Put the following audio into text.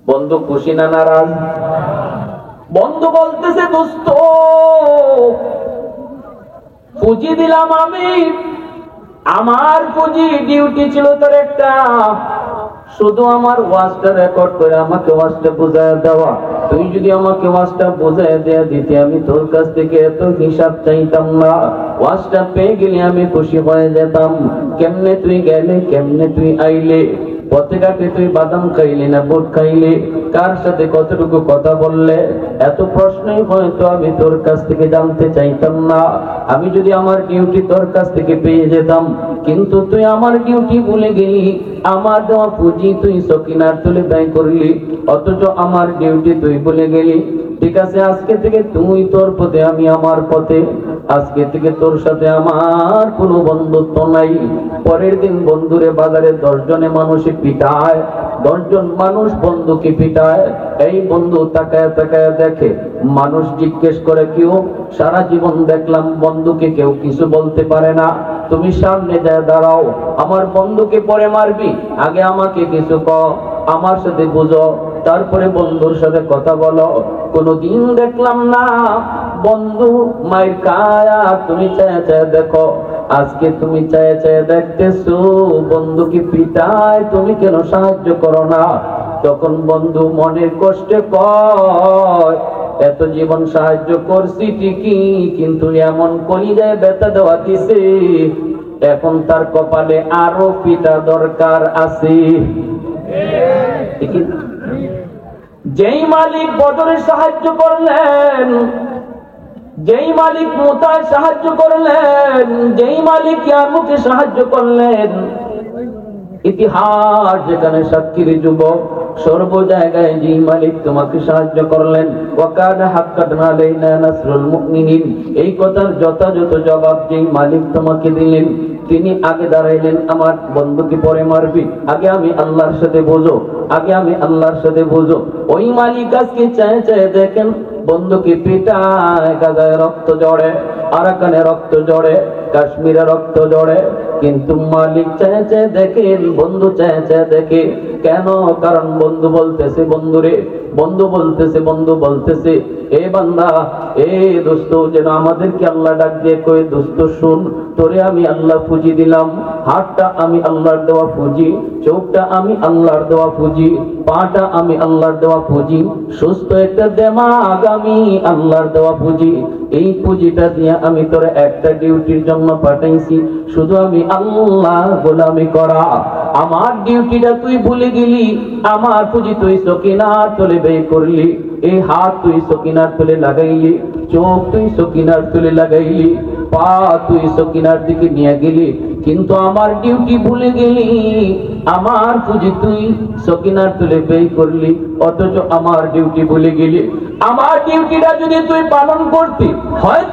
বন্ধু খুশি না নারাজ? বন্ধু বলতেছে দোস্ত পুঁজি দিলাম আমি, আমার পুঁজি ডিউটি ছিল তোর একটা, শুধু আমার ওয়াজটা রেকর্ড করে আমাকে ওয়াজটা বুঝায় দেওয়া। তুই যদি আমাকে ওয়াজটা বুঝায় দেয়া দিতে আমি তোর কাছ থেকে এত হিসাব চাইতাম না, ওয়াজটা পেয়ে গেলে আমি খুশি হয়ে যেতাম। কেমনে তুই গেলে, কেমনে তুই আইলে, পথে ঘাটে তুই বাদাম খাইলি না বুট খাইলি, কার সাথে কতটুকু কথা বললে, এত প্রশ্নই হয়তো আমি তোর কাছ থেকে জানতে চাইতাম না, আমি যদি আমার ডিউটি তোর কাছ থেকে পেয়ে যেতাম। কিন্তু তুই আমার ডিউটি ভুলে গেলি, আমার দেওয়া পুঁজি তুই সকিনার তুলে ব্যয় করলি, অথচ আমার ডিউটি তুই ভুলে গেলি। ঠিক আছে, আজকে থেকে তুই তোর পথে, আমি আমার পথে, আজকে থেকে তোর সাথে আমার কোনো বন্ধুত্ব নাই। পরের দিন বন্ধুরে বাজারে 10 জনে মানুষে পিটায়, 10 জন মানুষ বন্ধুকে পিটায়। এই বন্ধু তাকায় তাকায় দেখে, মানুষ জিজ্ঞেস করে কেউ, সারা জীবন দেখলাম বন্ধুকে কেউ কিছু বলতে পারে না, তুমি সামনে যায় দাঁড়াও, আমার বন্ধুকে পরে মারবি, আগে আমাকে কিছু কও, আমার সাথে বুঝো, তারপরে বন্ধুর সাথে কথা বলো। কোনদিন দেখলাম না বন্ধু মায়ের কায়া, তুমি চায় চায় দেখো, আজকে তুমি চায় চায় দেখতেছো বন্ধুকে পিটায়, তুমি কেন সাহায্য করো না? তখন বন্ধু মনের কষ্টে কয়, এত জীবন সাহায্য করছি ঠিকই, কিন্তু এমন কলিজায় ব্যথা দেওয়া দিছে, এখন তার কপালে আরো পিটা দরকার আছে। যেই মালিক বদরে সাহায্য করলেন, যেই মালিক মুতায় সাহায্য করলেন, যেই মালিক ইয়ারমুকে সাহায্য করলেন, ইতিহাস যেখানে সাক্ষীর যুবক, সর্ব জায়গায় যে মালিক তোমাকে সাহায্য করলেন, ওয়াকানা হাক্কান আলাইনা নাসরুল মুমিনিন, এই কথার যথাযথ জবাব যে মালিক তোমাকে দিলেন, তিনি আগে দাঁড়াইলেন, আমার বন্ধুকে পরে মারবি, আগে আমি আল্লাহর সাথে বুঝো, আগে আমি আল্লাহর সাথে বুঝো। ওই মালিক আজকে চায় চায় দেখেন বন্ধুকে পিটায়, গাজায় রক্ত জড়ে, আরাকানে রক্ত জড়ে, কাশ্মীরে রক্ত জড়ে, কিন্তু মালিক চায় চায় দেখেন, বন্ধু চায় চায় দেখে। কেন? কারণ বন্ধু বলতেছে, বন্ধুরে, বন্ধু বলতেছে, বন্ধু বলতেছে, এ বান্দা, এ দোস্ত, যেন আমাদেরকে আল্লাহ ডাক দিয়ে কই, দোস্ত শুন, তোরে আমি আল্লাহ পুঁজি দিলাম, হাতটা আমি আল্লাহর দেওয়া পুঁজি, চোখটা আমি আল্লাহর দেওয়া পুঁজি, পাটা আমি আল্লাহর দেওয়া পুঁজি, সুস্থ একটা দেমাগ আমি আল্লাহর দেওয়া পুঁজি। এই পুঁজিটা দিয়ে আমি তোর একটা ডিউটির জন্য পাঠাইছি, শুধু আমি আল্লাহ গোলামি করা। আমার ডিউটিটা তুই ভুলে গেলি, আমার পুঁজি তুই সকিনার তলে ব্যয় করলি, এই হাত তুই সকিনার তলে লাগাইলি, চোখ তুই সকিনার তলে লাগাইলি, পা তুই সকিনার দিকে নিয়ে গেলি, কিন্তু আমার ডিউটি ভুলে গেলি, আমার পুঁজি তুই সকিনার তুলে ব্যয় করলি, অথচ আমার ডিউটি ভুলে গেলি। আমার ডিউটিটা যদি তুই পালন করতি হয়